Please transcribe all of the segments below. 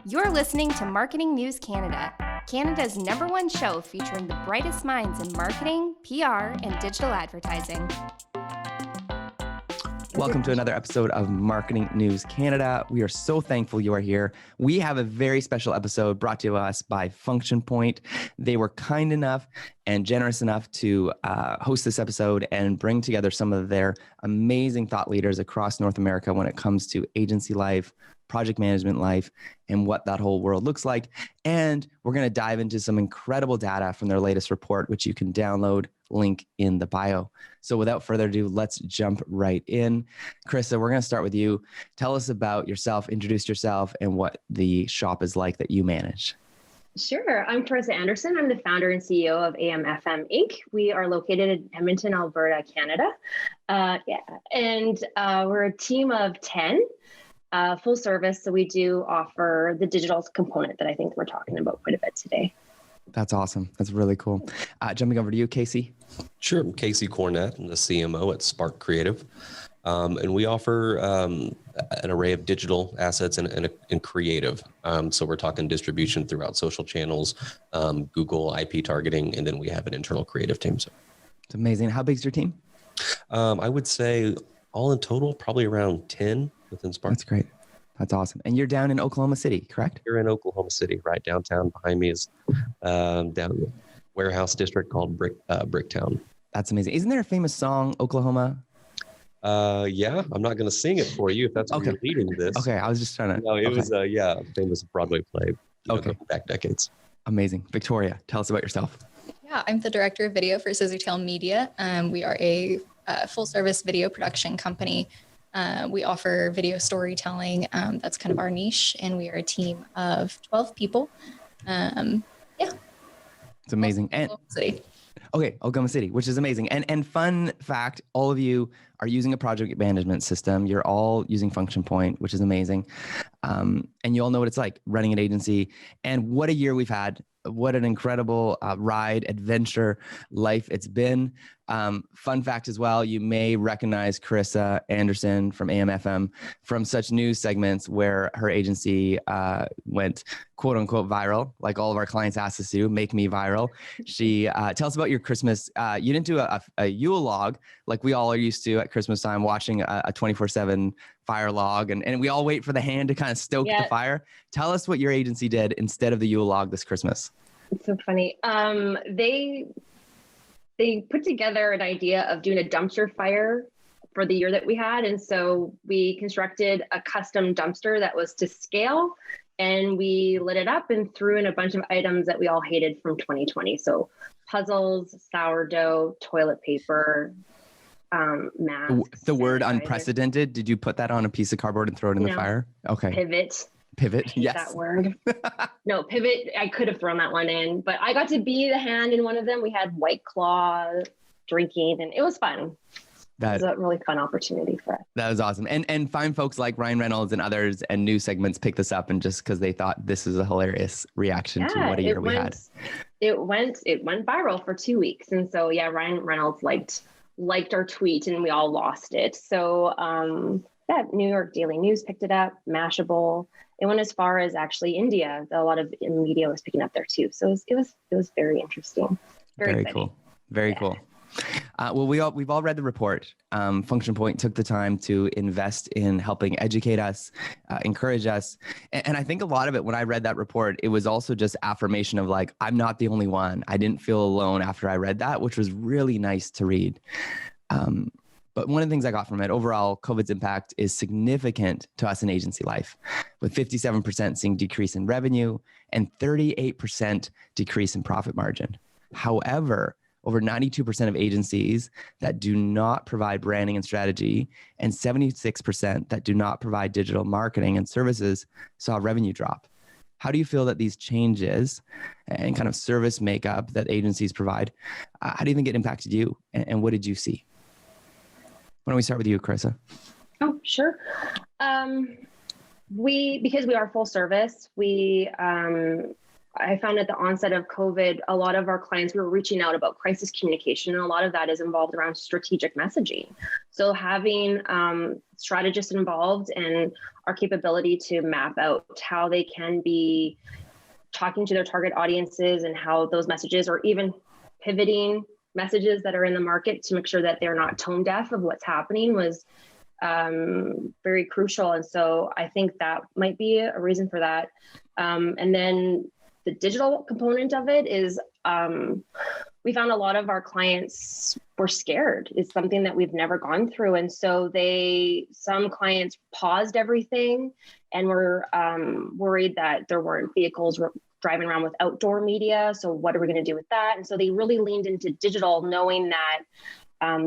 You're listening to Marketing News Canada, Canada's #1 show featuring the brightest minds in marketing, PR, and digital advertising. Welcome to another episode of Marketing News Canada. We are so thankful you are here. We have a very special episode brought to us by Function Point. They were kind enough and generous enough to host this episode and bring together some of their amazing thought leaders across North America when it comes to agency life, project management life, and what that whole world looks like. And we're going to dive into some incredible data from their latest report, which you can download, link in the bio. So without further ado, let's jump right in. Karissa, we're going to start with you. Tell us about yourself, introduce yourself, and what the shop is like that you manage. Sure. I'm Karissa Anderson. I'm the founder and CEO of AM/FM Inc. We are located in Edmonton, Alberta, Canada. We're a team of 10. Full service. So we do offer the digital component that I think we're talking about quite a bit today. That's awesome. That's really cool. Jumping over to you, Casey. Sure. I'm Casey Cornett. I'm the CMO at Spark Creative. And we offer an array of digital assets and creative. So we're talking distribution throughout social channels, Google, IP targeting, and then we have an internal creative team. So it's amazing. How big's your team? I would say all in total, probably around 10 within Spark. That's great. That's awesome. And you're down in Oklahoma City, correct? You're in Oklahoma City, right downtown. Behind me is down the warehouse district called Bricktown. That's amazing. Isn't there a famous song, Oklahoma? Yeah, I'm not going to sing it for you if that's where you're leading this. Okay, I was just trying to. No, it was a famous Broadway play. Going back decades. Amazing. Victoria, tell us about yourself. Yeah, I'm the director of video for Scissortail Media. We are a full-service video production company. We offer video storytelling. That's kind of our niche, and we are a team of 12 people. It's amazing. Oklahoma City, which is amazing. And fun fact, all of you are using a project management system. You're all using Function Point, which is amazing. And you all know what it's like running an agency. And what a year we've had. What an incredible ride, adventure, life it's been. Fun fact as well, you may recognize Karissa Anderson from AM/FM from such news segments where her agency went quote unquote viral, like all of our clients asked us to, make me viral. She tell us about your Christmas. You didn't do a Yule log like we all are used to at Christmas time, watching a 24/7 fire log, and we all wait for the hand to kind of stoke the fire. Tell us what your agency did instead of the Yule log this Christmas. It's so funny. They put together an idea of doing a dumpster fire for the year that we had. And so we constructed a custom dumpster that was to scale, and we lit it up and threw in a bunch of items that we all hated from 2020. So puzzles, sourdough, toilet paper, masks. The word unprecedented, did you put that on a piece of cardboard and throw it in the fire? Okay. Pivot. Yes. That word. No, pivot. I could have thrown that one in, but I got to be the hand in one of them. We had White Claw drinking, and it was fun. It was a really fun opportunity for us. That was awesome. And fine folks like Ryan Reynolds and others and news segments picked this up, and just because they thought this is a hilarious reaction to what a year we had. It went viral for 2 weeks. And so, Ryan Reynolds liked our tweet, and we all lost it. So, New York Daily News picked it up, Mashable. It went as far as actually India. A lot of media was picking up there too. So it was very interesting. Very cool. Very cool. Well, we've all read the report. Function Point took the time to invest in helping educate us, encourage us. And I think a lot of it, when I read that report, it was also just affirmation of like, I'm not the only one. I didn't feel alone after I read that, which was really nice to read. But one of the things I got from it, overall, COVID's impact is significant to us in agency life, with 57% seeing decrease in revenue and 38% decrease in profit margin. However, over 92% of agencies that do not provide branding and strategy and 76% that do not provide digital marketing and services saw revenue drop. How do you feel that these changes and kind of service makeup that agencies provide, how do you think it impacted you, and what did you see? Why don't we start with you, Karissa? Oh, sure. Because we are full service, I found at the onset of COVID, a lot of our clients, we were reaching out about crisis communication, and a lot of that is involved around strategic messaging. So having strategists involved and our capability to map out how they can be talking to their target audiences and how those messages, or even pivoting messages that are in the market to make sure that they're not tone deaf of what's happening, was very crucial. And so I think that might be a reason for that. And then the digital component of it is, we found a lot of our clients were scared. It's something that we've never gone through. And so some clients paused everything and were worried that there weren't vehicles driving around with outdoor media. So what are we going to do with that? And so they really leaned into digital, knowing that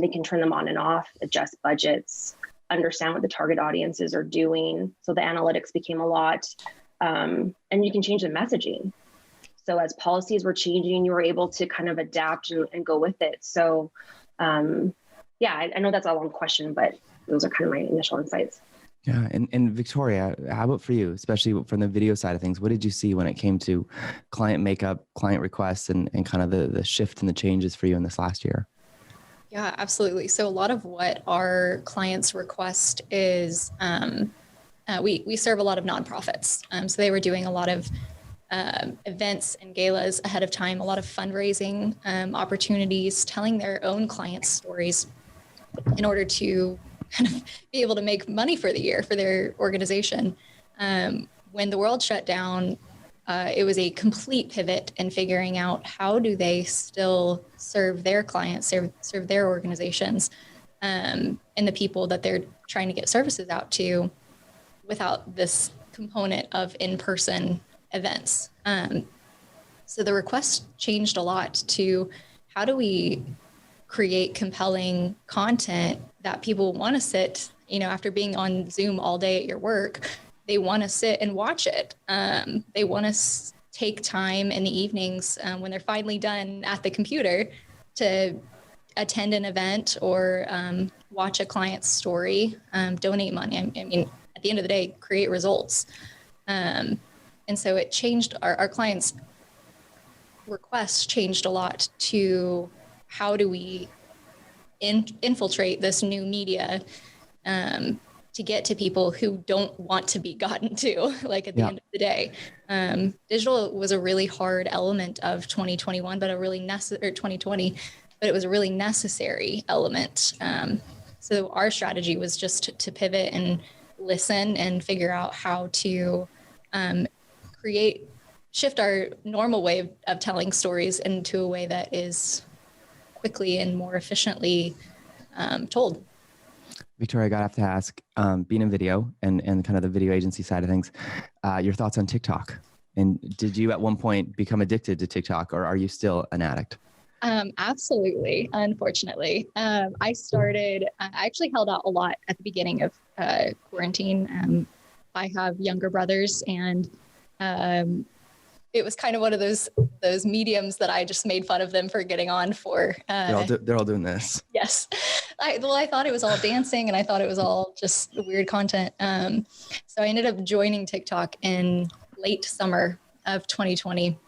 they can turn them on and off, adjust budgets, understand what the target audiences are doing. So the analytics became a lot, and you can change the messaging. So as policies were changing, you were able to kind of adapt and go with it. So yeah, I know that's a long question, but those are kind of my initial insights. Yeah. And Victoria, how about for you, especially from the video side of things? What did you see when it came to client makeup, client requests, and kind of the shift and the changes for you in this last year? Yeah, absolutely. So a lot of what our clients request is, we serve a lot of nonprofits. So they were doing a lot of events and galas ahead of time, a lot of fundraising opportunities, telling their own clients' stories in order to kind of be able to make money for the year for their organization. When the world shut down, it was a complete pivot in figuring out how do they still serve their clients, serve their organizations, and the people that they're trying to get services out to without this component of in-person events. So the request changed a lot to how do we create compelling content that people want to sit, after being on Zoom all day at your work, they want to sit and watch it. They want to take time in the evenings when they're finally done at the computer to attend an event or watch a client's story, donate money. I mean, at the end of the day, create results. And so it changed, our clients' requests changed a lot to how do we infiltrate this new media to get to people who don't want to be gotten to, like at the end of the day. Digital was a really hard element of 2021, but 2020, but it was a really necessary element. So our strategy was just to pivot and listen and figure out how to shift our normal way of telling stories into a way that is quickly and more efficiently told. Victoria, I have to ask, being in video and kind of the video agency side of things, your thoughts on TikTok. And did you at one point become addicted to TikTok, or are you still an addict? Absolutely. Unfortunately, I actually held out a lot at the beginning of quarantine. I have younger brothers, and it was kind of one of those mediums that I just made fun of them for getting on for. They're all doing this. Yes. I thought it was all dancing, and I thought it was all just weird content. So I ended up joining TikTok in late summer of 2020,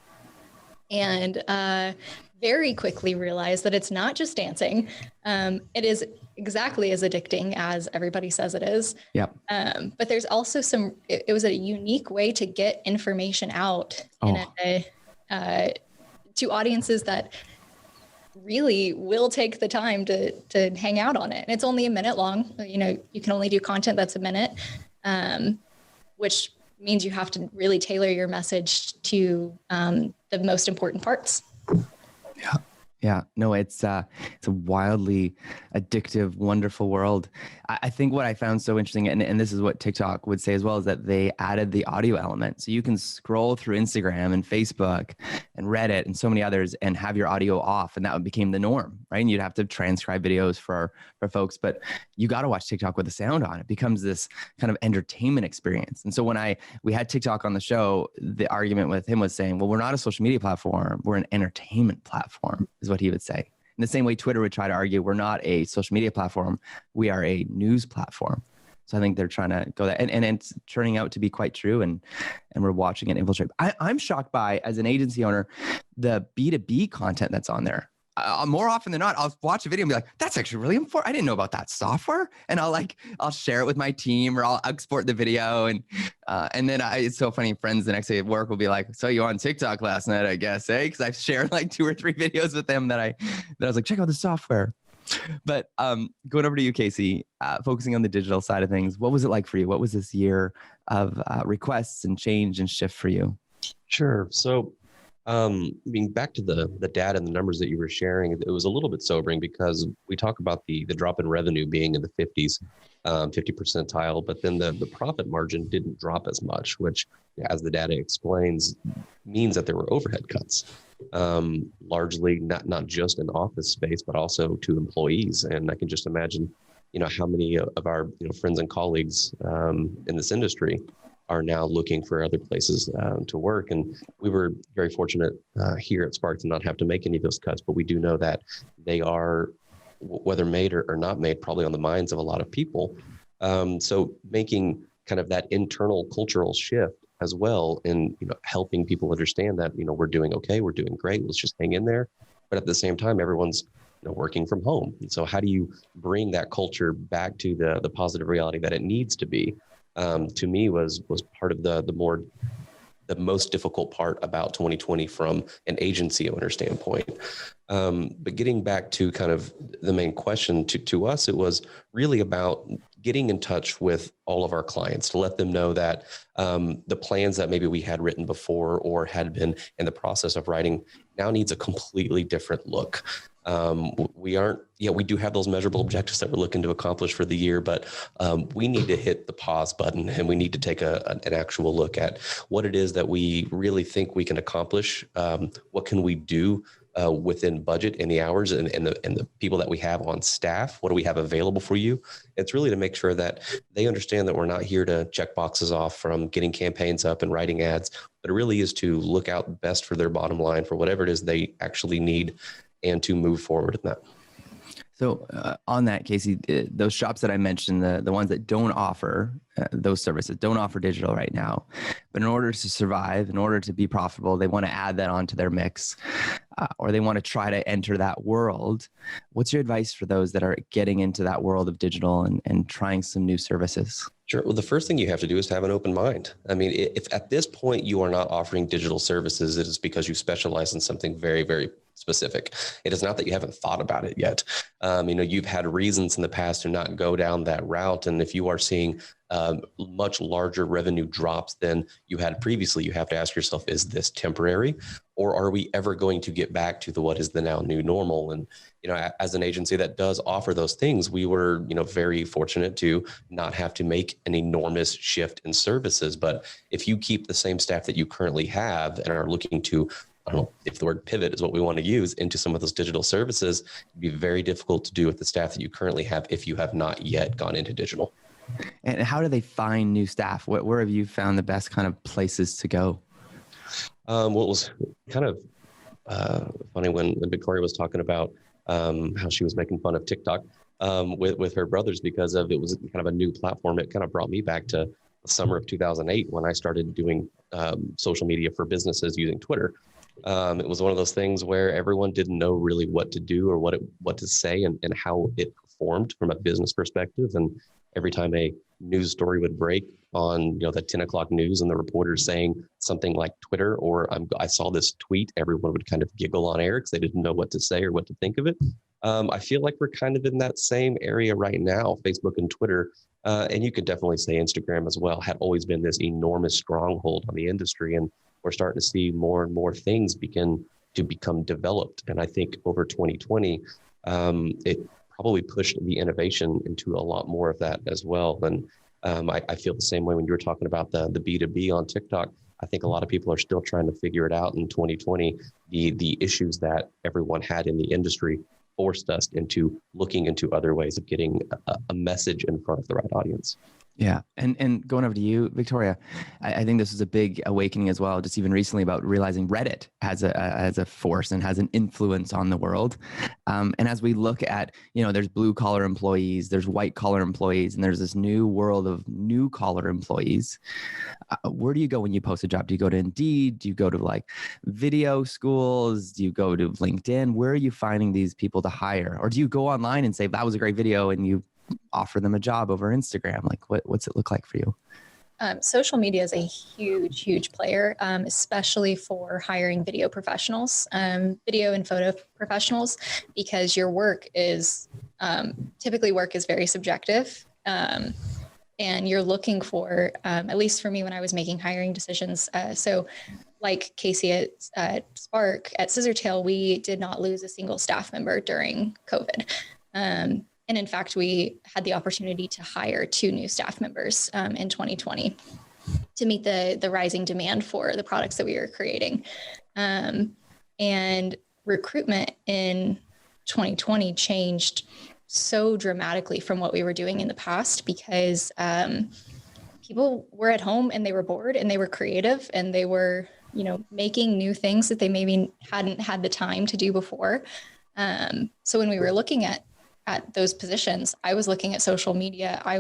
and very quickly realized that it's not just dancing. It is exactly as addicting as everybody says it is. Yeah. But there's also it was a unique way to get information out to audiences that really will take the time to hang out on it. And it's only a minute long. You can only do content that's a minute, which means you have to really tailor your message to the most important parts. Yeah. Yeah, no, it's a wildly addictive, wonderful world. I think what I found so interesting, and this is what TikTok would say as well, is that they added the audio element. So you can scroll through Instagram and Facebook and Reddit and so many others and have your audio off, and that became the norm, right? And you'd have to transcribe videos for folks, but you got to watch TikTok with the sound on. It becomes this kind of entertainment experience. And so when we had TikTok on the show, the argument with him was saying, well, we're not a social media platform, we're an entertainment platform, is what he would say. In the same way Twitter would try to argue, we're not a social media platform, we are a news platform. So I think they're trying to go that, and it's turning out to be quite true, and we're watching it infiltrate. I'm shocked by, as an agency owner, the B2B content that's on there. more often than not, I'll watch a video and be like, that's actually really important. I didn't know about that software. And I'll share it with my team, or I'll export the video. And then it's so funny. Friends the next day at work will be like, so you on TikTok last night, I guess, eh? Cause I've shared like 2 or 3 videos with them that I was like, check out the software. But going over to you, Casey, focusing on the digital side of things, what was it like for you? What was this year of requests and change and shift for you? Sure. So, being back to the data and the numbers that you were sharing, it was a little bit sobering because we talk about the drop in revenue being in the 50s, 50 percentile, but then the profit margin didn't drop as much, which, as the data explains, means that there were overhead cuts, largely not just in office space, but also to employees. And I can just imagine, how many of our friends and colleagues in this industry are now looking for other places to work. And we were very fortunate here at Spark to not have to make any of those cuts, but we do know that they are, whether made or not made, probably on the minds of a lot of people. So making kind of that internal cultural shift as well, and helping people understand that we're doing okay, we're doing great, let's just hang in there. But at the same time, everyone's working from home. And so how do you bring that culture back to the positive reality that it needs to be? To me was part of the most difficult part about 2020 from an agency owner standpoint. But getting back to kind of the main question to us, it was really about getting in touch with all of our clients to let them know that the plans that maybe we had written before or had been in the process of writing now needs a completely different look. We do have those measurable objectives that we're looking to accomplish for the year, but we need to hit the pause button and we need to take an actual look at what it is that we really think we can accomplish. What can we do within budget and the hours and the people that we have on staff? What do we have available for you? It's really to make sure that they understand that we're not here to check boxes off from getting campaigns up and writing ads, but it really is to look out best for their bottom line for whatever it is they actually need and to move forward in that. So on that, Casey, those shops that I mentioned, the ones that don't offer those services, don't offer digital right now, but in order to survive, in order to be profitable, they want to add that onto their mix, or they want to try to enter that world. What's your advice for those that are getting into that world of digital and trying some new services? Sure. Well, the first thing you have to do is have an open mind. I mean, if at this point you are not offering digital services, it is because you specialize in something very, very specific. It is not that you haven't thought about it yet. You've had reasons in the past to not go down that route. And if you are seeing much larger revenue drops than you had previously, you have to ask yourself, is this temporary? Or are we ever going to get back to what is the now new normal? And, as an agency that does offer those things, we were, very fortunate to not have to make an enormous shift in services. But if you keep the same staff that you currently have and are looking to, I don't know if the word pivot is what we want to use, into some of those digital services, it'd be very difficult to do with the staff that you currently have if you have not yet gone into digital. And how do they find new staff? Where have you found the best kind of places to go? Well, it was kind of funny when Victoria was talking about how she was making fun of TikTok with her brothers because it was kind of a new platform. It kind of brought me back to the summer of 2008 when I started doing social media for businesses using Twitter. It was one of those things where everyone didn't know really what to do or what to say and how it performed from a business perspective. And every time a news story would break on the 10 o'clock news and the reporter saying something like Twitter or I saw this tweet, everyone would kind of giggle on air because they didn't know what to say or what to think of it. I feel like we're kind of in that same area right now, Facebook and Twitter. And you could definitely say Instagram as well, had always been this enormous stronghold on the industry. And we're starting to see more and more things begin to become developed. And I think over 2020, it probably pushed the innovation into a lot more of that as well. And I feel the same way when you were talking about the B2B on TikTok. I think a lot of people are still trying to figure it out in 2020. The issues that everyone had in the industry forced us into looking into other ways of getting a message in front of the right audience. Yeah. And going over to you, Victoria, I think this was a big awakening as well, just even recently, about realizing Reddit has a force and has an influence on the world. And as we look at, there's blue collar employees, there's white collar employees, and there's this new world of new collar employees. Where do you go when you post a job? Do you go to Indeed? Do you go to like video schools? Do you go to LinkedIn? Where are you finding these people to hire? Or do you go online and say, that was a great video, and you offer them a job over Instagram? Like, what's it look like for you? Social media is a huge player, especially for hiring video professionals, video and photo professionals, because your work is typically very subjective. And you're looking for, at least for me when I was making hiring decisions. So like Casey at Spark, at Scissortail, we did not lose a single staff member during COVID. And in fact, we had the opportunity to hire 2 new staff members in 2020 to meet the rising demand for the products that we were creating. And recruitment in 2020 changed so dramatically from what we were doing in the past, because people were at home and they were bored and they were creative and they were, making new things that they maybe hadn't had the time to do before. So when we were looking at those positions, I was looking at social media. I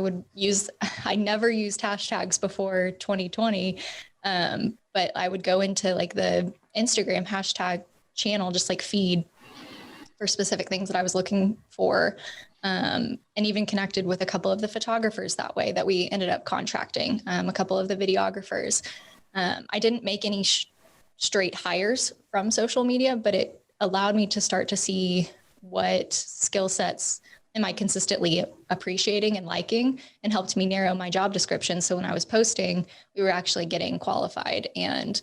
never used hashtags before 2020, but I would go into like the Instagram hashtag channel, just like feed for specific things that I was looking for, and even connected with a couple of the photographers that way that we ended up contracting, a couple of the videographers. I didn't make any straight hires from social media, but it allowed me to start to see what skill sets am I consistently appreciating and liking, and helped me narrow my job description. So when I was posting, we were actually getting qualified and,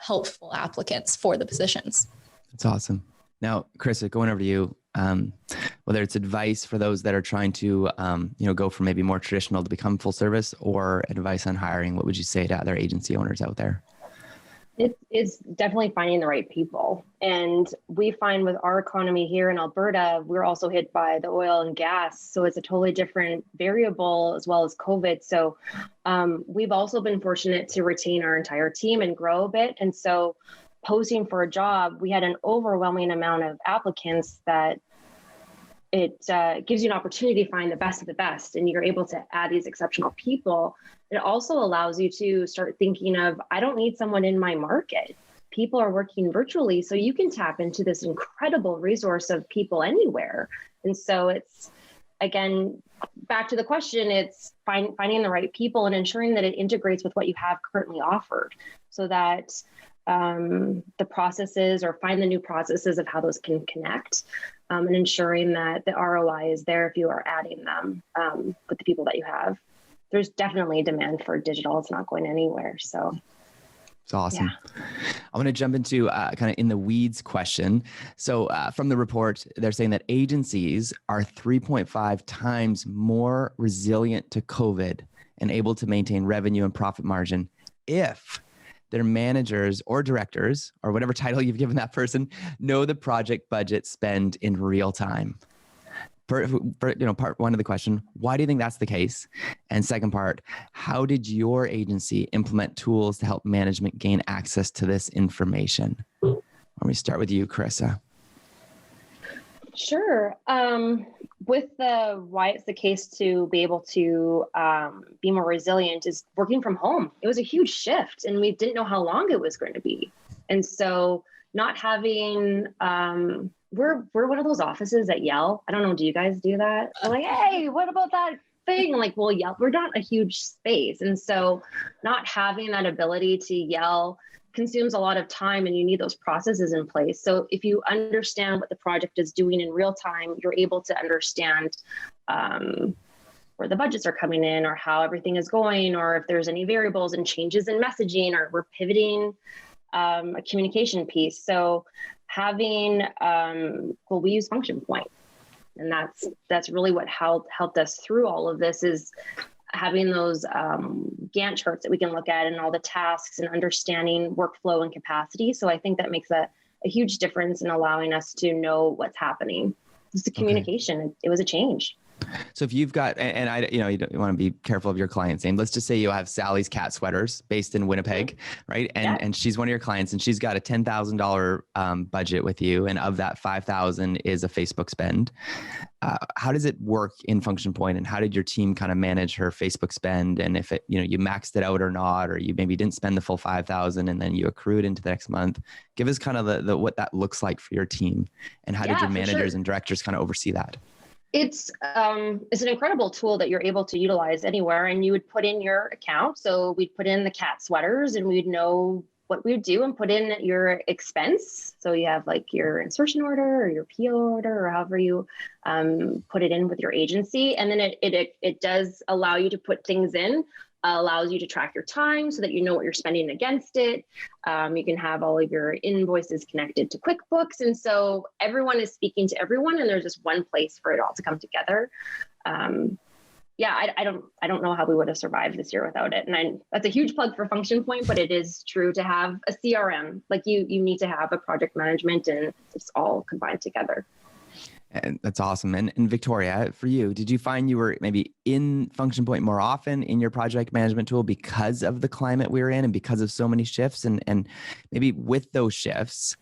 helpful applicants for the positions. That's awesome. Now, Karissa, going over to you, whether it's advice for those that are trying to, go from maybe more traditional to become full service, or advice on hiring, what would you say to other agency owners out there? It's definitely finding the right people. And we find with our economy here in Alberta, we're also hit by the oil and gas. So it's a totally different variable, as well as COVID. So we've also been fortunate to retain our entire team and grow a bit. And so posting for a job, we had an overwhelming amount of applicants that it gives you an opportunity to find the best of the best, and you're able to add these exceptional people. It also allows you to start thinking of, I don't need someone in my market. People are working virtually, so you can tap into this incredible resource of people anywhere. And so it's, again, back to the question, it's finding the right people and ensuring that it integrates with what you have currently offered, so that the processes, or find the new processes of how those can connect, and ensuring that the ROI is there if you are adding them with the people that you have. There's definitely a demand for digital. It's not going anywhere. So it's awesome. Yeah. I want to jump into kind of in the weeds question. So from the report, they're saying that agencies are 3.5 times more resilient to COVID and able to maintain revenue and profit margin if their managers or directors, or whatever title you've given that person, know the project budget spend in real time. Part one of the question, why do you think that's the case? And second part, how did your agency implement tools to help management gain access to this information? Let me start with you, Karissa. Sure. With why it's the case to be able to be more resilient is working from home. It was a huge shift, and we didn't know how long it was going to be. And so not having, we're one of those offices that yell. I don't know, do you guys do that? We're like, hey, what about that thing? Like, we'll yell. We're not a huge space. And so not having that ability to yell consumes a lot of time, and you need those processes in place. So if you understand what the project is doing in real time, you're able to understand where the budgets are coming in, or how everything is going, or if there's any variables and changes in messaging, or we're pivoting a communication piece. So having, we use Function Point, and that's really what helped us through all of this, is having those Gantt charts that we can look at, and all the tasks, and understanding workflow and capacity. So I think that makes a huge difference in allowing us to know what's happening. Just the communication, It was a change. So if you've got, and I, you don't want to be careful of your client's name. Let's just say you have Sally's Cat Sweaters based in Winnipeg, right? And she's one of your clients, and she's got a $10,000 budget with you, and of that, 5,000 is a Facebook spend. How does it work in Function Point, and how did your team kind of manage her Facebook spend? And if it, you maxed it out or not, or you maybe didn't spend the full 5,000 and then you accrued into the next month, give us kind of the what that looks like for your team, and how did your managers and directors kind of oversee that? It's an incredible tool that you're able to utilize anywhere, and you would put in your account. So we'd put in the cat sweaters, and we'd know what we would do and put in your expense. So you have like your insertion order or your PO order, or however you put it in with your agency. And then it does allow you to put things in, allows you to track your time so that you know what you're spending against it. You can have all of your invoices connected to QuickBooks. And so everyone is speaking to everyone, and there's just one place for it all to come together. I don't know how we would have survived this year without it. And that's a huge plug for Function Point, but it is true to have a CRM. Like you need to have a project management, and it's all combined together. And that's awesome. And Victoria, for you, did you find you were maybe in Function Point more often in your project management tool because of the climate we were in and because of so many shifts? And maybe with those shifts,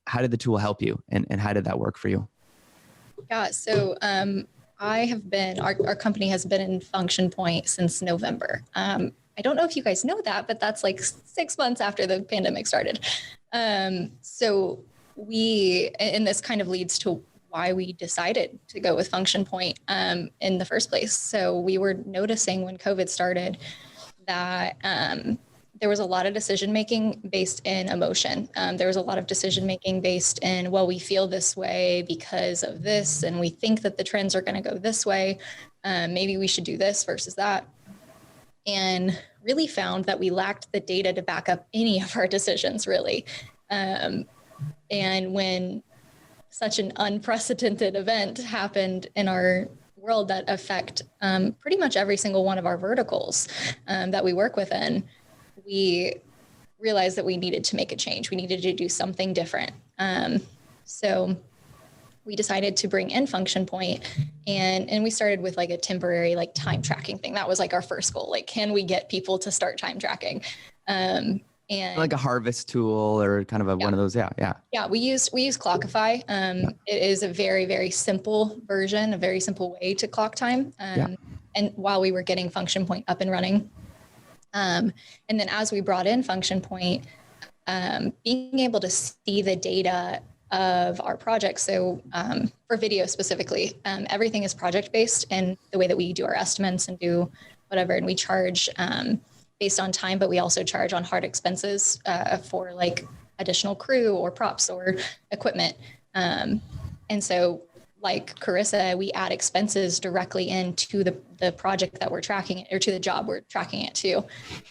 how did the tool help you? And how did that work for you? Yeah, so I have been, our company has been in Function Point since November. I don't know if you guys know that, but that's like 6 months after the pandemic started. So and this kind of leads to why we decided to go with Function Point in the first place. So we were noticing when COVID started that there was a lot of decision-making based in emotion. There was a lot of decision-making based in, well, we feel this way because of this, and we think that the trends are going to go this way. Maybe we should do this versus that. And really found that we lacked the data to back up any of our decisions, really. And when such an unprecedented event happened in our world that affect pretty much every single one of our verticals that we work within, we realized that we needed to make a change. We needed to do something different. So we decided to bring in Function Point, and we started with like a temporary like time tracking thing. That was like our first goal. Like, can we get people to start time tracking? And like a harvest tool or kind of one of those. Yeah. We use Clockify. It is a very, very simple version, a very simple way to clock time. And while we were getting Function Point up and running. And then as we brought in Function Point, being able to see the data of our projects. So for video specifically, everything is project-based in the way that we do our estimates and do whatever. And we charge based on time, but we also charge on hard expenses for like additional crew or props or equipment. And so like Karissa, we add expenses directly into the project that we're tracking it, or to the job we're tracking it to,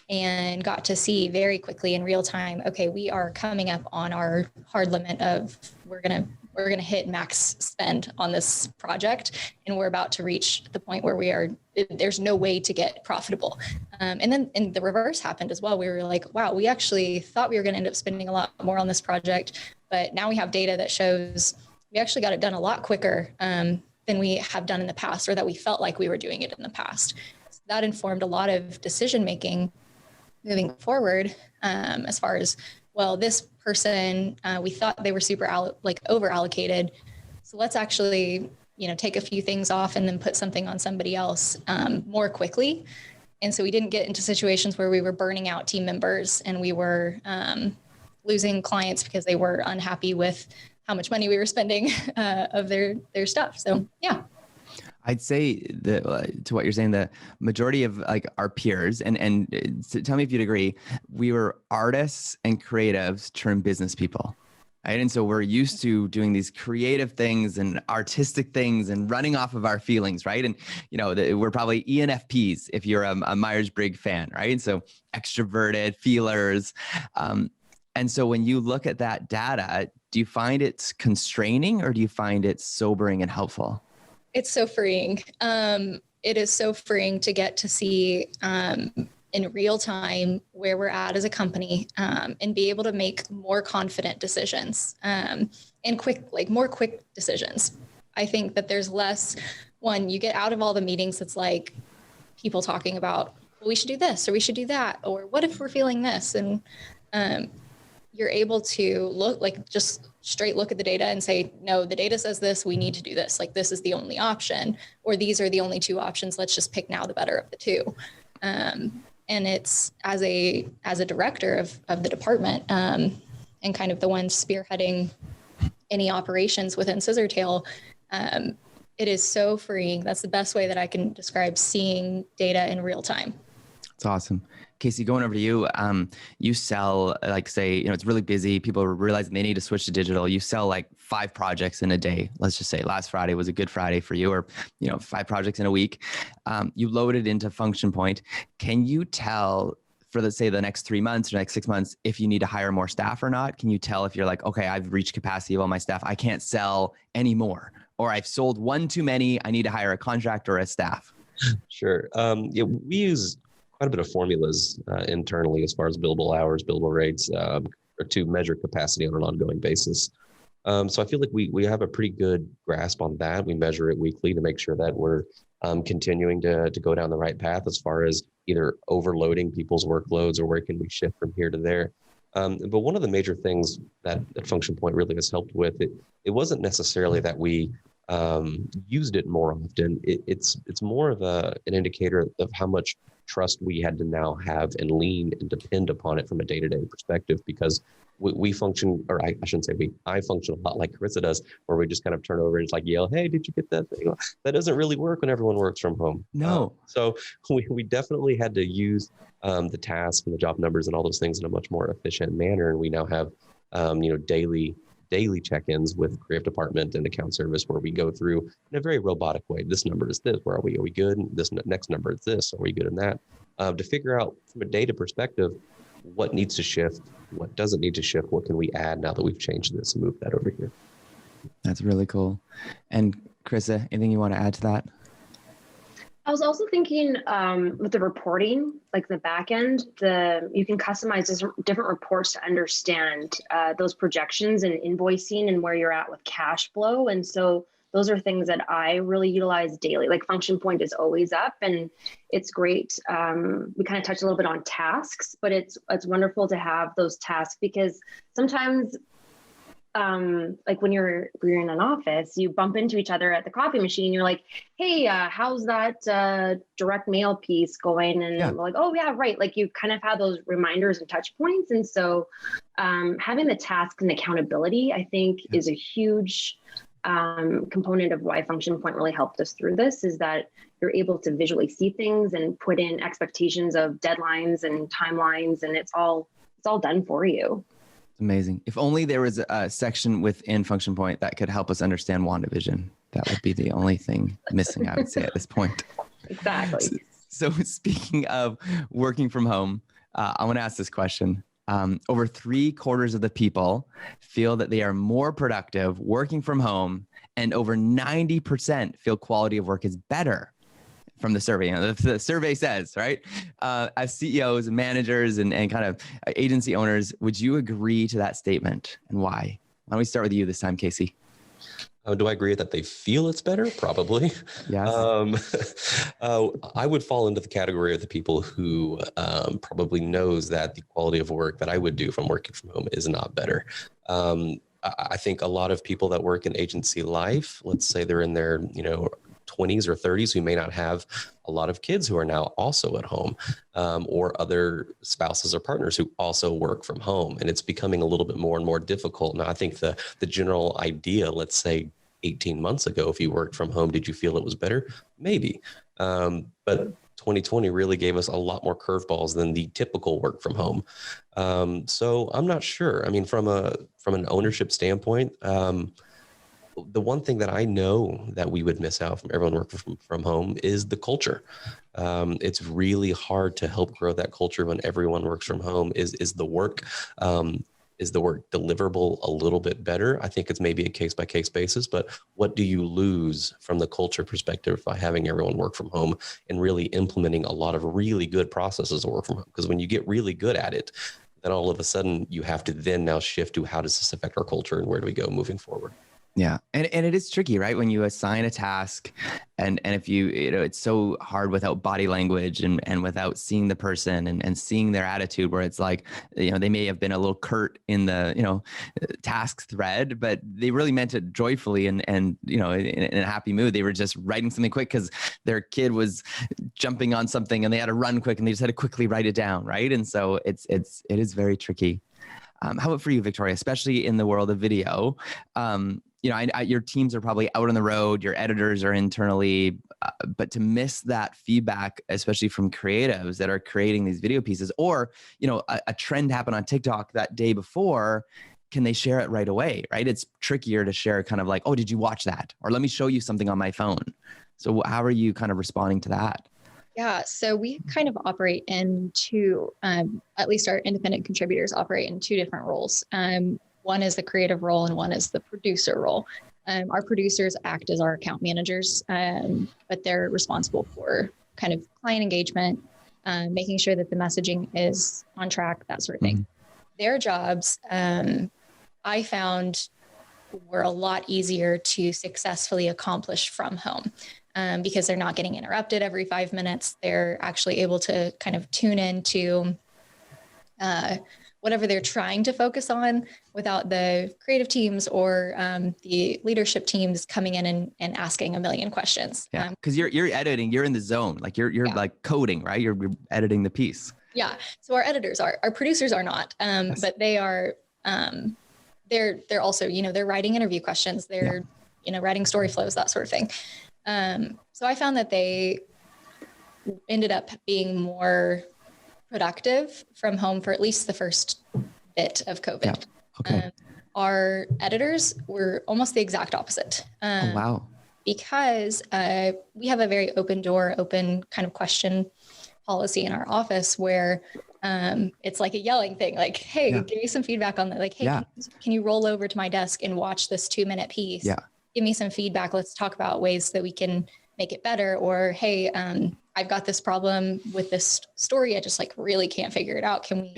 and got to see very quickly in real time, okay, we are coming up on our hard limit of we're gonna hit max spend on this project, and we're about to reach the point where there's no way to get profitable. And then the reverse happened as well. We were like, wow, we actually thought we were gonna end up spending a lot more on this project, but now we have data that shows we actually got it done a lot quicker than we have done in the past, or that we felt like we were doing it in the past. So that informed a lot of decision-making moving forward as far as, well, this person, we thought they were over allocated. So let's actually, take a few things off and then put something on somebody else more quickly. And so we didn't get into situations where we were burning out team members and we were losing clients because they were unhappy with how much money we were spending of their stuff. So, yeah. I'd say to what you're saying, the majority of like our peers, and tell me if you'd agree, we were artists and creatives turned business people. Right? And so we're used to doing these creative things and artistic things and running off of our feelings, right? And, we're probably ENFPs if you're a Myers-Briggs fan, right? And so extroverted, feelers. And so when you look at that data, do you find it's constraining or do you find it sobering and helpful? It's so freeing. It is so freeing to get to see in real time where we're at as a company and be able to make more confident decisions and more quick decisions. I think that there's less one, you get out of all the meetings. It's like people talking about, well, we should do this or we should do that, or what if we're feeling this? And you're able to look, like, just straight look at the data and say, no, the data says this, we need to do this. Like, this is the only option, or these are the only two options. Let's just pick now the better of the two. And it's as a director of the department, and kind of the one spearheading any operations within Scissortail, it is so freeing. That's the best way that I can describe seeing data in real time. It's awesome. Casey, going over to you, you sell, like, say, it's really busy. People are realizing they need to switch to digital. You sell like 5 projects in a day. Let's just say last Friday was a good Friday for you, or, 5 projects in a week. You load it into Function Point. Can you tell for, let's say, the next 3 months or next 6 months, if you need to hire more staff or not? Can you tell if you're like, okay, I've reached capacity of all my staff, I can't sell anymore, or I've sold one too many, I need to hire a contractor or a staff? Sure. We use quite a bit of formulas internally as far as billable hours, billable rates, or to measure capacity on an ongoing basis. So I feel like we have a pretty good grasp on that. We measure it weekly to make sure that we're continuing to go down the right path as far as either overloading people's workloads or where can we shift from here to there. But one of the major things that Function Point really has helped with, it wasn't necessarily that we used it more often. It's more of an indicator of how much trust we had to now have and lean and depend upon it from a day-to-day perspective, because we function, or I shouldn't say I function a lot like Karissa does, where we just kind of turn over and it's like yell, hey, did you get that thing? That doesn't really work when everyone works from home. No. So we definitely had to use the task and the job numbers and all those things in a much more efficient manner. And we now have, daily check-ins with creative department and account service, where we go through in a very robotic way. This number is this. Where are we? Are we good? This next number is this. Are we good in that? To figure out from a data perspective, what needs to shift, what doesn't need to shift, what can we add now that we've changed this and moved that over here. That's really cool. And Karissa, anything you want to add to that? I was also thinking with the reporting, like the back end, you can customize different reports to understand those projections and invoicing and where you're at with cash flow. And so those are things that I really utilize daily. Like Function Point is always up, and it's great. We kind of touched a little bit on tasks, but it's wonderful to have those tasks, because sometimes like when you're in an office, you bump into each other at the coffee machine. You're like, hey, how's that direct mail piece going? And we're like, oh yeah, right. Like you kind of have those reminders and touch points. And so having the tasks and accountability, I think is a huge component of why Function Point really helped us through this, is that you're able to visually see things and put in expectations of deadlines and timelines, and it's all done for you. Amazing. If only there was a section within Function Point that could help us understand WandaVision. That would be the only thing missing, I would say, at this point. Exactly. So speaking of working from home, I want to ask this question. Over 3/4 of the people feel that they are more productive working from home, and over 90% feel quality of work is better. From the survey, the survey says, right? As CEOs and managers and kind of agency owners, would you agree to that statement, and why? Why don't we start with you this time, Casey? Do I agree that they feel it's better? Probably. Yes. I would fall into the category of the people who probably knows that the quality of work that I would do from working from home is not better. I think a lot of people that work in agency life, let's say they're in their 20s or 30s, who may not have a lot of kids who are now also at home, or other spouses or partners who also work from home. And it's becoming a little bit more and more difficult. Now, I think the general idea, let's say 18 months ago, if you worked from home, did you feel it was better? Maybe. But 2020 really gave us a lot more curveballs than the typical work from home. So I'm not sure. I mean, from an ownership standpoint, the one thing that I know that we would miss out from everyone working from home is the culture. It's really hard to help grow that culture when everyone works from home. Is the work deliverable a little bit better? I think it's maybe a case by case basis, but what do you lose from the culture perspective by having everyone work from home and really implementing a lot of really good processes of work from home? Because when you get really good at it, then all of a sudden you have to then now shift to how does this affect our culture and where do we go moving forward? Yeah. And it is tricky, right? When you assign a task and if it's so hard without body language and without seeing the person and seeing their attitude, where it's like, they may have been a little curt in the, task thread, but they really meant it joyfully and in a happy mood. They were just writing something quick because their kid was jumping on something and they had to run quick and they just had to quickly write it down. Right. And so it is very tricky. How about for you, Victoria, especially in the world of video? Your teams are probably out on the road, your editors are internally, but to miss that feedback, especially from creatives that are creating these video pieces, or, a trend happened on TikTok that day before, can they share it right away, right? It's trickier to share kind of like, oh, did you watch that? Or let me show you something on my phone. So how are you kind of responding to that? Yeah, so we kind of operate in two, at least our independent contributors operate in two different roles. One is the creative role and one is the producer role. Our producers act as our account managers, but they're responsible for kind of client engagement, making sure that the messaging is on track, that sort of thing. Their jobs, I found, were a lot easier to successfully accomplish from home. Because they're not getting interrupted every 5 minutes. They're actually able to kind of tune into whatever they're trying to focus on without the creative teams or the leadership teams coming in and asking a million questions. Yeah, because you're editing, you're in the zone, like you're like coding, right? You're editing the piece. Yeah. So our editors are, our producers are not, yes. But they are. They're also, they're writing interview questions. They're writing story flows, that sort of thing. So I found that they ended up being more productive from home for at least the first bit of COVID. Yeah. Okay. Our editors were almost the exact opposite. Oh, wow. Because we have a very open door, open kind of question policy in our office where it's like a yelling thing, like, hey, give me some feedback on that. Like, hey, can you roll over to my desk and watch this 2-minute piece? Yeah. Give me some feedback. Let's talk about ways that we can make it better. Or, hey, I've got this problem with this story. I just really can't figure it out. Can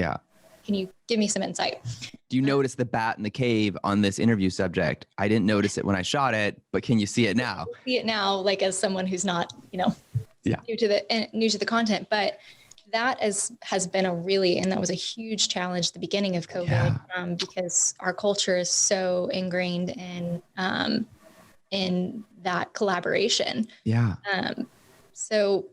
you give me some insight? Do you notice the bat in the cave on this interview subject? I didn't notice it when I shot it, but can you see it now? See it now, as someone who's not, new to the content, but that has been and that was a huge challenge at the beginning of COVID, because our culture is so ingrained in that collaboration. Yeah. So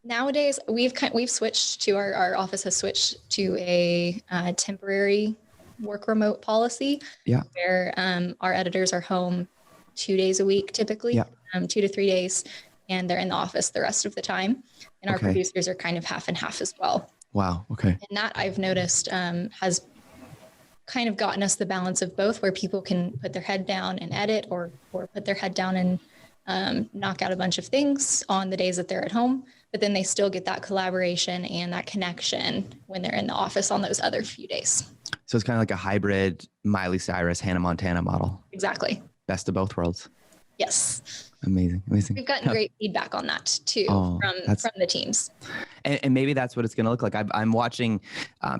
nowadays we've switched to our office has switched to a temporary work remote policy. Yeah. Where our editors are home 2 days a week, typically, 2 to 3 days, and they're in the office the rest of the time. And our producers are kind of half and half as well. Wow. Okay. And that I've noticed has kind of gotten us the balance of both, where people can put their head down and edit or put their head down and knock out a bunch of things on the days that they're at home, but then they still get that collaboration and that connection when they're in the office on those other few days. So it's kind of like a hybrid Miley Cyrus, Hannah Montana model. Exactly. Best of both worlds. Yes. Amazing. We've gotten great feedback on that too, from the teams. And maybe that's what it's going to look like. I'm watching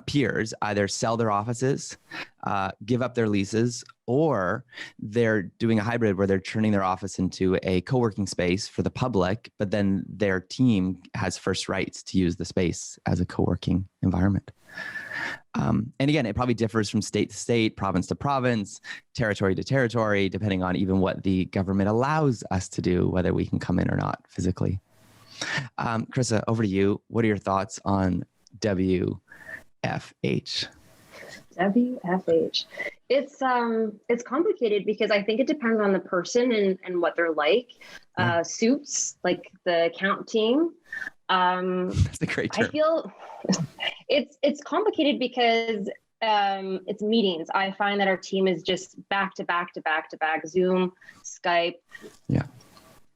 peers either sell their offices, give up their leases, or they're doing a hybrid where they're turning their office into a co-working space for the public, but then their team has first rights to use the space as a co-working environment. And again, it probably differs from state to state, province to province, territory to territory, depending on even what the government allows us to do, whether we can come in or not physically. Karissa, over to you. What are your thoughts on WFH? WFH. It's complicated because I think it depends on the person and what they're like. Suits, like the account team. That's a great term. I feel it's complicated because it's meetings. I find that our team is just back to back, Zoom, Skype,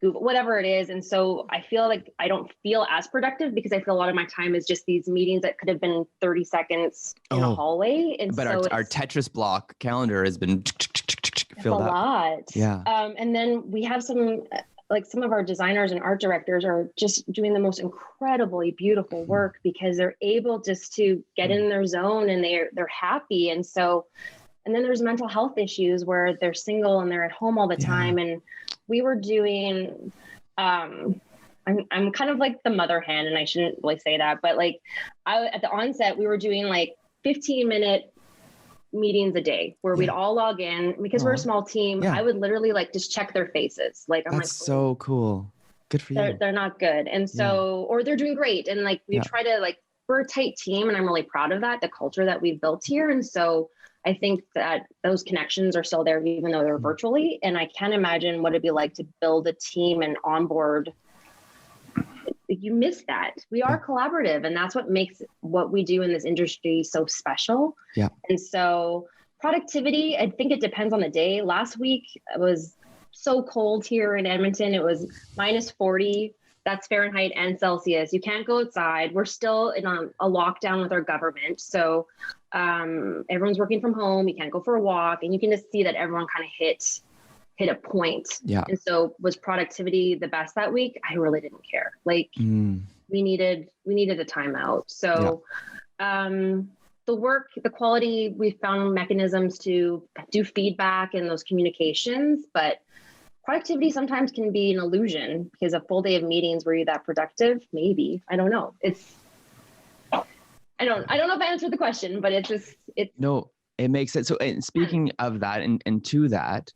Google, whatever it is. And so I feel like I don't feel as productive because I feel a lot of my time is just these meetings that could have been 30 seconds in a hallway. And but so our Tetris block calendar has been filled up. A lot. Yeah. And then we have some of our designers and art directors are just doing the most incredibly beautiful work because they're able just to get in their zone and they're happy. And so And then there's mental health issues where they're single and they're at home all the time. And we were doing, I'm kind of like the mother hen, and I shouldn't really say that, but like at the onset, we were doing like 15-minute meetings a day where we'd all log in because we're a small team. I would literally like just check their faces. Like, I'm That's so cool. Good for you. They're not good. And so, or they're doing great. And like, we try to like, we're a tight team, and I'm really proud of that, the culture that we've built here. And so I think that those connections are still there, even though they're virtually. And I can't imagine what it'd be like to build a team and onboard. You miss that. We are collaborative, and that's what makes what we do in this industry so special. Yeah. And so productivity, I think it depends on the day. Last week it was so cold here in Edmonton. It was -40. That's Fahrenheit and Celsius. You can't go outside. We're still in a lockdown with our government. So everyone's working from home. You can't go for a walk, and you can just see that everyone kind of hit a point. Yeah. And so was productivity the best that week? I really didn't care. Like we needed a timeout. So the work, the quality, we found mechanisms to do feedback and those communications, but productivity sometimes can be an illusion because a full day of meetings, were you that productive? Maybe. I don't know. I don't know if I answered the question, but it's no, it makes sense. So, and speaking of that and to that,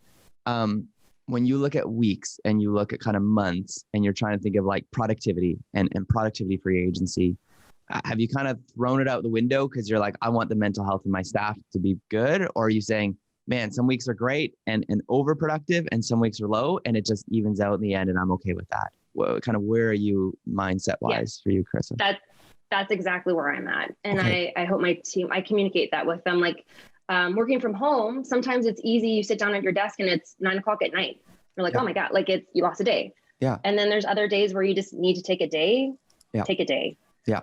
when you look at weeks and you look at kind of months and you're trying to think of like productivity and productivity for your agency, have you kind of thrown it out the window because you're like, I want the mental health of my staff to be good? Or are you saying, man, some weeks are great and overproductive and some weeks are low and it just evens out in the end and I'm okay with that? Kind of where are you mindset wise for you, Karissa? That's exactly where I'm at. And I hope my team, I communicate that with them. Like working from home, sometimes it's easy. You sit down at your desk and it's 9:00 at night. You're like, oh my God, like you lost a day. Yeah. And then there's other days where you just need to take a day, take a day. Yeah.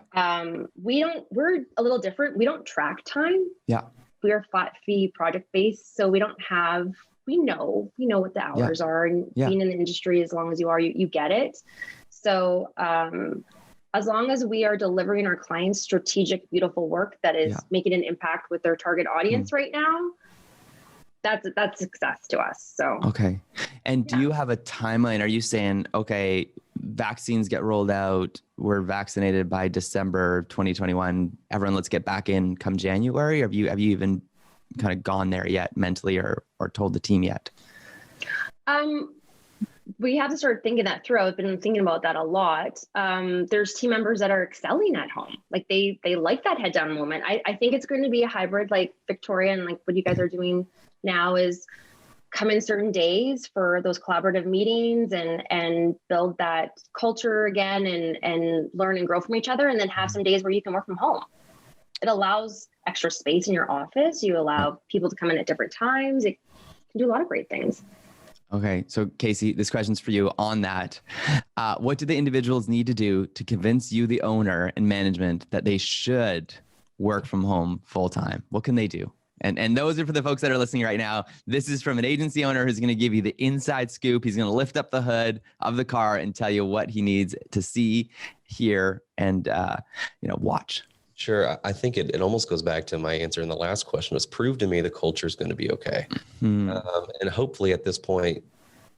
We're a little different. We don't track time. Yeah. We are flat fee project based. So we know what the hours are, and being in the industry, as long as you are, you get it. So, as long as we are delivering our clients strategic, beautiful work that is making an impact with their target audience right now, that's success to us. So, okay. And do you have a timeline? Are you saying, okay, vaccines get rolled out, we're vaccinated by December 2021, everyone let's get back in come January? Have you even kind of gone there yet mentally or told the team yet? We have to start thinking that through. I've been thinking about that a lot. There's team members that are excelling at home. Like they like that head down moment. I think it's going to be a hybrid, like Victoria and like what you guys are doing now is come in certain days for those collaborative meetings and build that culture again and learn and grow from each other. And then have some days where you can work from home. It allows extra space in your office. You allow people to come in at different times. It can do a lot of great things. Okay. So Casey, this question's for you on that. What do the individuals need to do to convince you, the owner and management, that they should work from home full time? What can they do? And those are for the folks that are listening right now. This is from an agency owner who's going to give you the inside scoop. He's going to lift up the hood of the car and tell you what he needs to see, hear, and watch. Sure. I think it almost goes back to my answer in the last question, was prove to me the culture is going to be okay. And hopefully at this point,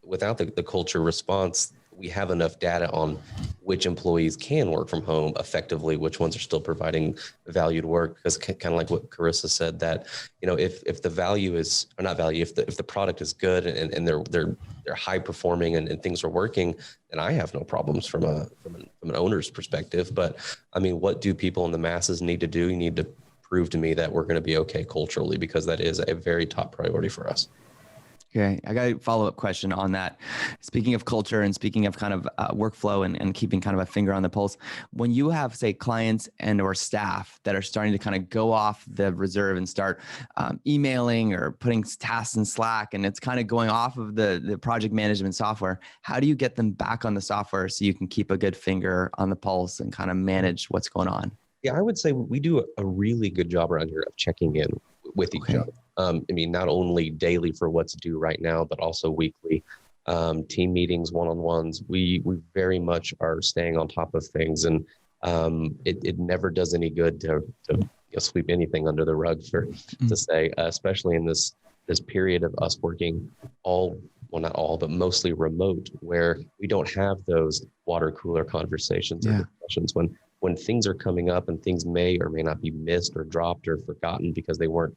without the culture response, we have enough data on which employees can work from home effectively, which ones are still providing valued work. Because kind of like what Karissa said, that, if the value is, or not value, if the product is good and they're high performing and things are working, then I have no problems from an owner's perspective. But I mean, what do people in the masses need to do? You need to prove to me that we're going to be okay culturally, because that is a very top priority for us. Okay. I got a follow-up question on that. Speaking of culture and speaking of kind of workflow and keeping kind of a finger on the pulse, when you have, say, clients and or staff that are starting to kind of go off the reserve and start emailing or putting tasks in Slack, and it's kind of going off of the project management software, how do you get them back on the software so you can keep a good finger on the pulse and kind of manage what's going on? Yeah, I would say we do a really good job around here of checking in with each other. I mean, not only daily for what's due right now, but also weekly, team meetings, one-on-ones. We very much are staying on top of things, and it never does any good to sweep anything under the rug to say, especially in this period of us working not all, but mostly remote, where we don't have those water cooler conversations or discussions when things are coming up and things may or may not be missed or dropped or forgotten because they weren't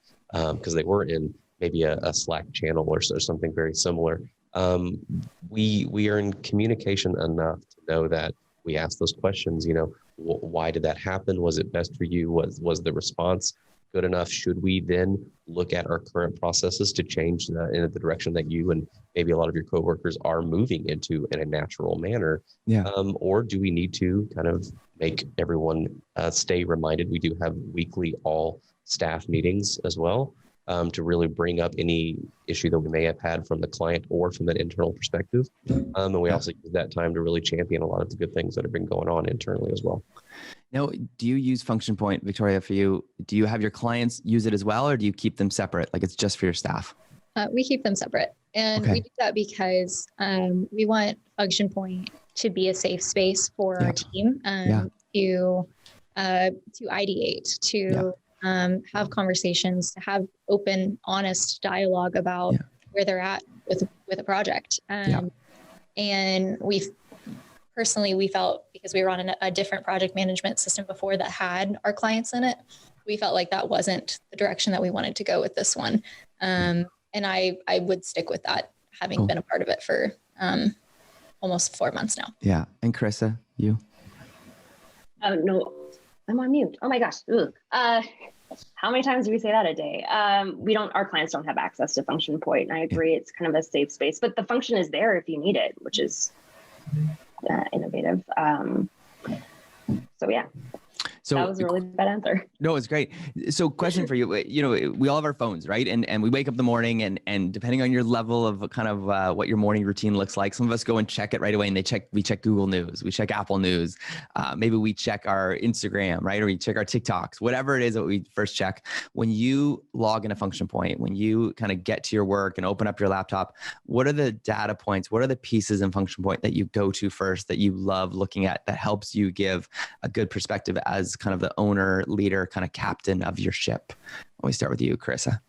in maybe a Slack channel or something very similar. We are in communication enough to know that we ask those questions. Why did that happen? Was it best for you? Was the response good enough? Should we then look at our current processes to change in the direction that you and maybe a lot of your coworkers are moving into in a natural manner? Yeah. Or do we need to kind of make everyone stay reminded? We do have weekly all staff meetings as well, to really bring up any issue that we may have had from the client or from an internal perspective. And we also use that time to really champion a lot of the good things that have been going on internally as well. Now, do you use Function Point, Victoria, for you? Do you have your clients use it as well, or do you keep them separate? Like it's just for your staff? We keep them separate. And we do that because we want Function Point to be a safe space for our team to ideate, to have conversations, to have open, honest dialogue about where they're at with a project. And we felt, because we were on a different project management system before that had our clients in it, we felt like that wasn't the direction that we wanted to go with this one. And I would stick with that, having been a part of it for almost 4 months now. Yeah. And Karissa, you? No, I'm on mute. Oh my gosh. How many times do we say that a day? Our clients don't have access to Function Point. And I agree. It's kind of a safe space, but the function is there if you need it, which is innovative. So that was a really bad answer. No, it's great. So question for you, we all have our phones, right? And we wake up in the morning and depending on your level of kind of what your morning routine looks like, some of us go and check it right away, and we check Google News, we check Apple News, maybe we check our Instagram, right? Or we check our TikToks, whatever it is that we first check. When you log in a Function Point, when you kind of get to your work and open up your laptop, what are the data points? What are the pieces in Function Point that you go to first, that you love looking at, that helps you give a good perspective as kind of the owner, leader, kind of captain of your ship? Let me start with you, Karissa.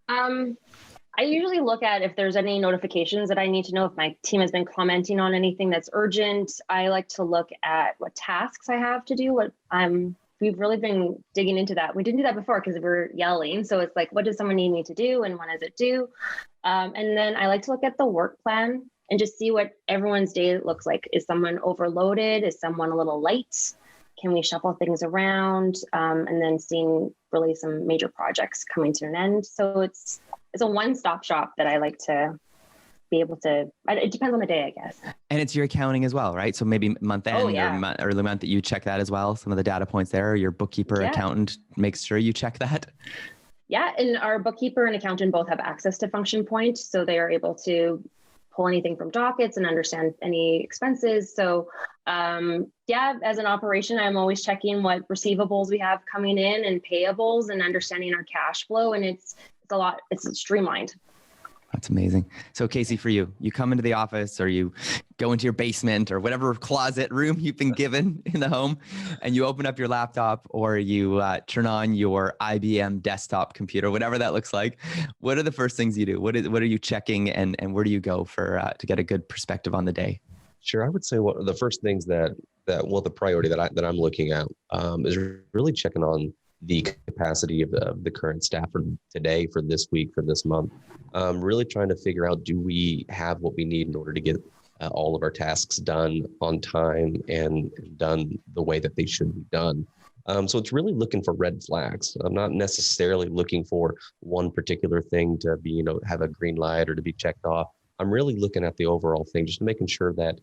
I usually look at if there's any notifications that I need to know, if my team has been commenting on anything that's urgent. I like to look at what tasks I have to do. We've really been digging into that. We didn't do that before because we were yelling. So it's like, what does someone need me to do and when is it due? And then I like to look at the work plan and just see what everyone's day looks like. Is someone overloaded? Is someone a little light? Can we shuffle things around? And then seeing really some major projects coming to an end. So it's a one-stop shop that I like to be able to, it depends on the day, I guess. And it's your accounting as well, right? So maybe month end or early month that you check that as well. Some of the data points there, your bookkeeper, accountant makes sure you check that. Yeah. And our bookkeeper and accountant both have access to Function Point. So they are able to pull anything from dockets and understand any expenses. So as an operation, I'm always checking what receivables we have coming in and payables and understanding our cash flow. And it's streamlined. That's amazing. So Casey, for you come into the office or you go into your basement or whatever closet room you've been given in the home, and you open up your laptop or you turn on your IBM desktop computer, whatever that looks like. What are the first things you do? What are you checking, and where do you go for to get a good perspective on the day? Sure. I would say the first things the priority that I'm looking at is really checking on the capacity of the current staff for today, for this week, for this month. Really trying to figure out, do we have what we need in order to get all of our tasks done on time and done the way that they should be done. So it's really looking for red flags. I'm not necessarily looking for one particular thing to be, have a green light or to be checked off. I'm really looking at the overall thing, just making sure that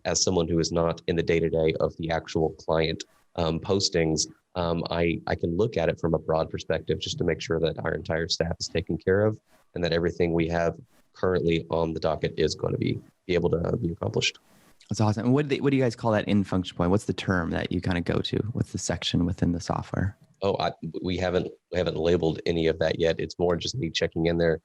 as someone who is not in the day-to-day of the actual client postings, I can look at it from a broad perspective just to make sure that our entire staff is taken care of and that everything we have currently on the docket is going to be able to be accomplished. That's awesome. And what do you guys call that in Function Point? What's the term that you kind of go to? What's the section within the software? We haven't labeled any of that yet. It's more just me checking in there,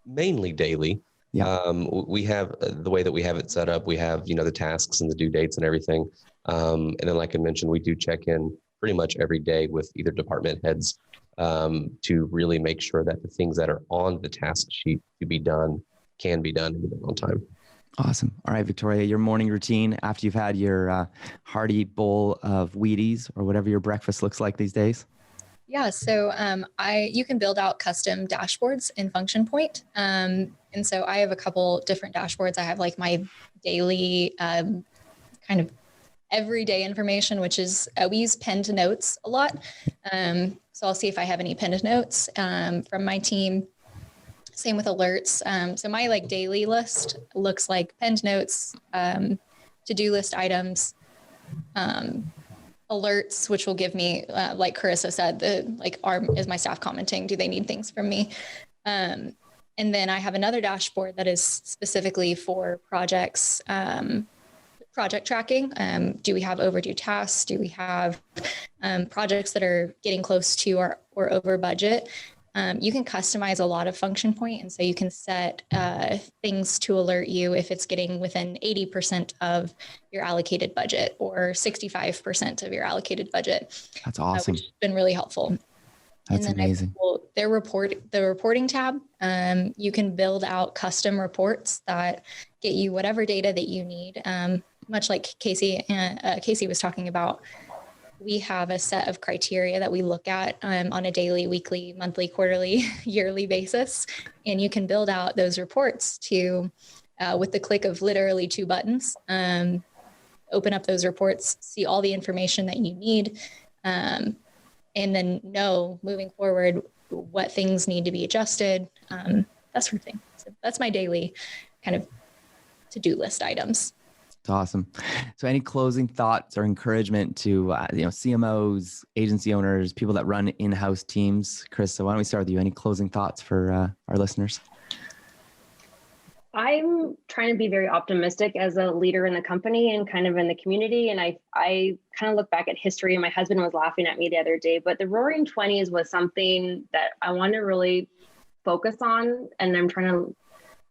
mainly daily. Yeah. We have the way that we have it set up. We have, the tasks and the due dates and everything. And then, like I mentioned, we do check in pretty much every day with either department heads to really make sure that the things that are on the task sheet to be done can be done and be done on time. Awesome. All right, Victoria, your morning routine after you've had your hearty bowl of Wheaties or whatever your breakfast looks like these days. Yeah, so you can build out custom dashboards in Function Point. And so I have a couple different dashboards. I have like my daily kind of everyday information, which is we use pinned notes a lot. So I'll see if I have any pinned notes from my team. Same with alerts. So my like daily list looks like pinned notes, to-do list items, alerts, which will give me, like Karissa said, is my staff commenting? Do they need things from me? And then I have another dashboard that is specifically for projects, project tracking. Do we have overdue tasks? Do we have projects that are getting close to or over budget? You can customize a lot of Function Point, and so you can set things to alert you if it's getting within 80% of your allocated budget or 65% of your allocated budget. That's awesome. Which has been really helpful. That's amazing. The reporting tab, you can build out custom reports that get you whatever data that you need. Much like Casey was talking about, we have a set of criteria that we look at on a daily, weekly, monthly, quarterly, yearly basis. And you can build out those reports to, with the click of literally 2 buttons, open up those reports, see all the information that you need, and then know moving forward what things need to be adjusted, that sort of thing. So that's my daily kind of to-do list items. It's awesome. So any closing thoughts or encouragement to CMOs, agency owners, people that run in-house teams? Chris, so why don't we start with you? Any closing thoughts for our listeners? I'm trying to be very optimistic as a leader in the company and kind of in the community. And I kind of look back at history, and my husband was laughing at me the other day, but the Roaring 20s was something that I want to really focus on. And I'm trying to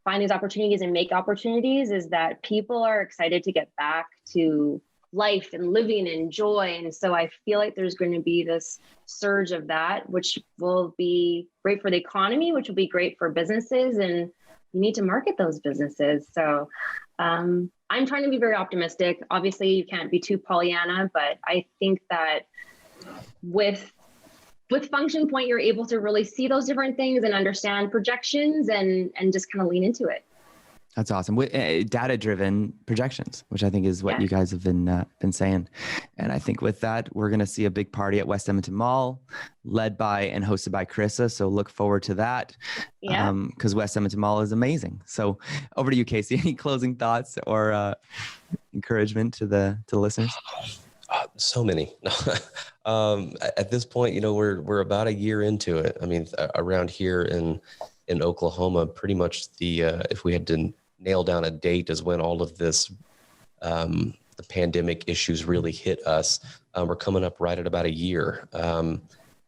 find these opportunities and make opportunities, is that people are excited to get back to life and living and joy. And so I feel like there's going to be this surge of that, which will be great for the economy, which will be great for businesses. And you need to market those businesses. So I'm trying to be very optimistic. Obviously, you can't be too Pollyanna, but I think that with Function Point, you're able to really see those different things and understand projections and just kind of lean into it. That's awesome. Data-driven projections, which I think is what you guys have been saying. And I think with that, we're going to see a big party at West Edmonton Mall, led by and hosted by Karissa. So look forward to that. Yeah. Because West Edmonton Mall is amazing. So over to you, Casey. Any closing thoughts or encouragement to the listeners? So many. At this point, we're about a year into it. I mean, around here in Oklahoma, pretty much if we had to nail down a date is when all of this, the pandemic issues really hit us. We're coming up right at about a year.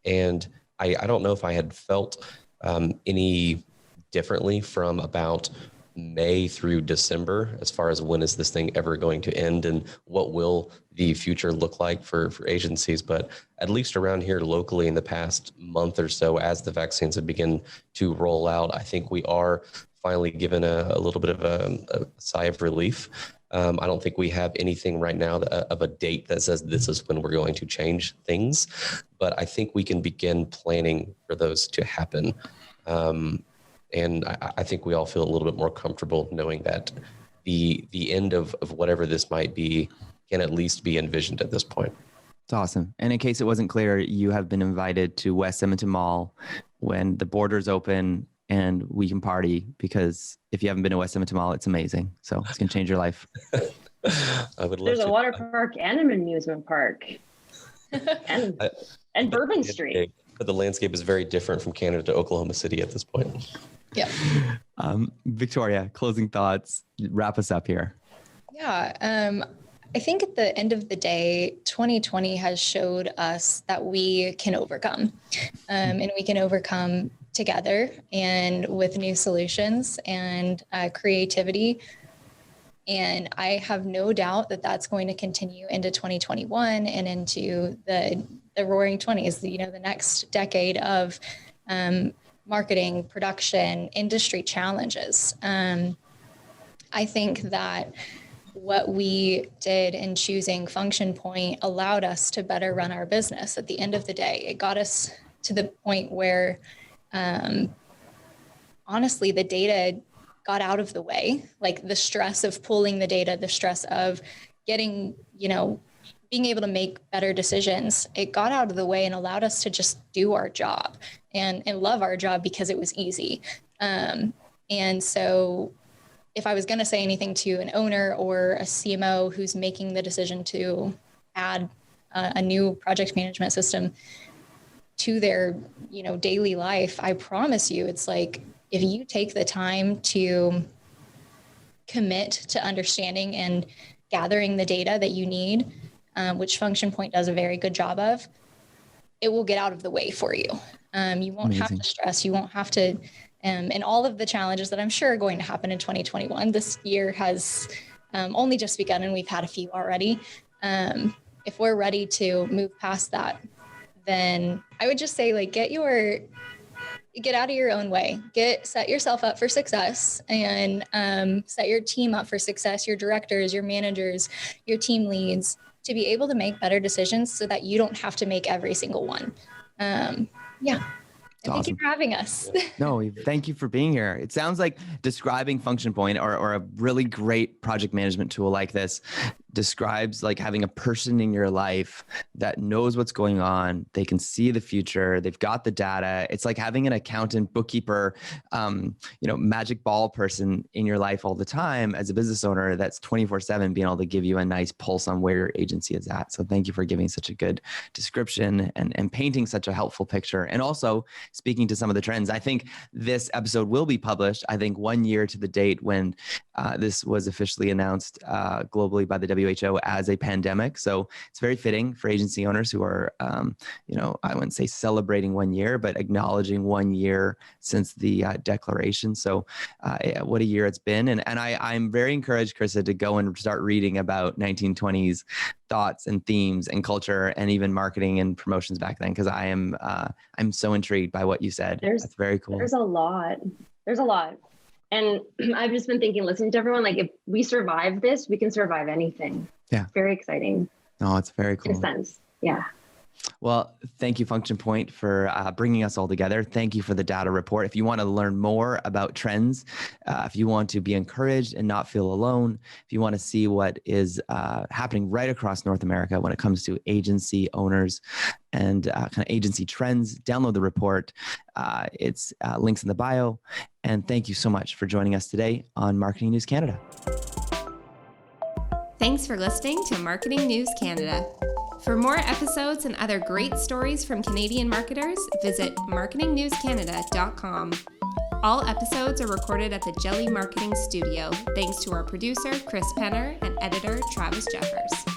And I don't know if I had felt any differently from about May through December, as far as when is this thing ever going to end and what will the future look like for agencies. But at least around here locally in the past month or so, as the vaccines have begun to roll out, I think we are finally given a little bit of a sigh of relief. I don't think we have anything right now of a date that says this is when we're going to change things, but I think we can begin planning for those to happen. And I think we all feel a little bit more comfortable knowing that the end of whatever this might be can at least be envisioned at this point. It's awesome. And in case it wasn't clear, you have been invited to West Edmonton Mall when the borders open and we can party, because if you haven't been to West Edmonton Mall, it's amazing. So it's going to change your life. I would love There's to. a water park and an amusement park and Bourbon Street. But the landscape is very different from Canada to Oklahoma City at this point. Yeah. Victoria, closing thoughts, wrap us up here. Yeah. I think at the end of the day, 2020 has showed us that we can overcome, and we can overcome together and with new solutions and creativity. And I have no doubt that that's going to continue into 2021 and into the roaring 20s, the next decade of marketing, production, industry challenges. I think that what we did in choosing Function Point allowed us to better run our business. At the end of the day, it got us to the point where, honestly, the data got out of the way, like the stress of pulling the data, the stress of getting, being able to make better decisions. It got out of the way and allowed us to just do our job and love our job because it was easy. And so if I was going to say anything to an owner or a CMO who's making the decision to add a new project management system to their, daily life, I promise you, it's like, if you take the time to commit to understanding and gathering the data that you need, which Function Point does a very good job of, it will get out of the way for you. You won't have to stress, you won't have to, and all of the challenges that I'm sure are going to happen in 2021. This year has only just begun and we've had a few already. If we're ready to move past that, then I would just say, like, get out of your own way, set yourself up for success, and set your team up for success, your directors, your managers, your team leads, to be able to make better decisions so that you don't have to make every single one. Thank you for having us. No, thank you for being here. It sounds like describing Function Point or a really great project management tool like this describes like having a person in your life that knows what's going on. They can see the future. They've got the data. It's like having an accountant, bookkeeper, magic ball person in your life all the time as a business owner that's 24/7 being able to give you a nice pulse on where your agency is at. So thank you for giving such a good description and painting such a helpful picture. And also speaking to some of the trends. I think this episode will be published, 1 year to the date when this was officially announced globally by the WHO as a pandemic. So it's very fitting for agency owners who are, I wouldn't say celebrating 1 year, but acknowledging 1 year since the declaration. So what a year it's been. And I'm very encouraged, Karissa, to go and start reading about 1920s thoughts and themes and culture and even marketing and promotions back then, because I'm so intrigued by what you said. That's very cool. There's a lot. And I've just been thinking, listening to everyone, like, if we survive this, we can survive anything. Yeah. Very exciting. Oh, it's very cool. In a sense. Yeah. Well, thank you, Function Point, for bringing us all together. Thank you for the data report. If you want to learn more about trends, if you want to be encouraged and not feel alone, if you want to see what is happening right across North America when it comes to agency owners and kind of agency trends, download the report. It's links in the bio. And thank you so much for joining us today on Marketing News Canada. Thanks for listening to Marketing News Canada. For more episodes and other great stories from Canadian marketers, visit marketingnewscanada.com. All episodes are recorded at the Jelly Marketing Studio, thanks to our producer, Chris Penner, and editor, Travis Jeffers.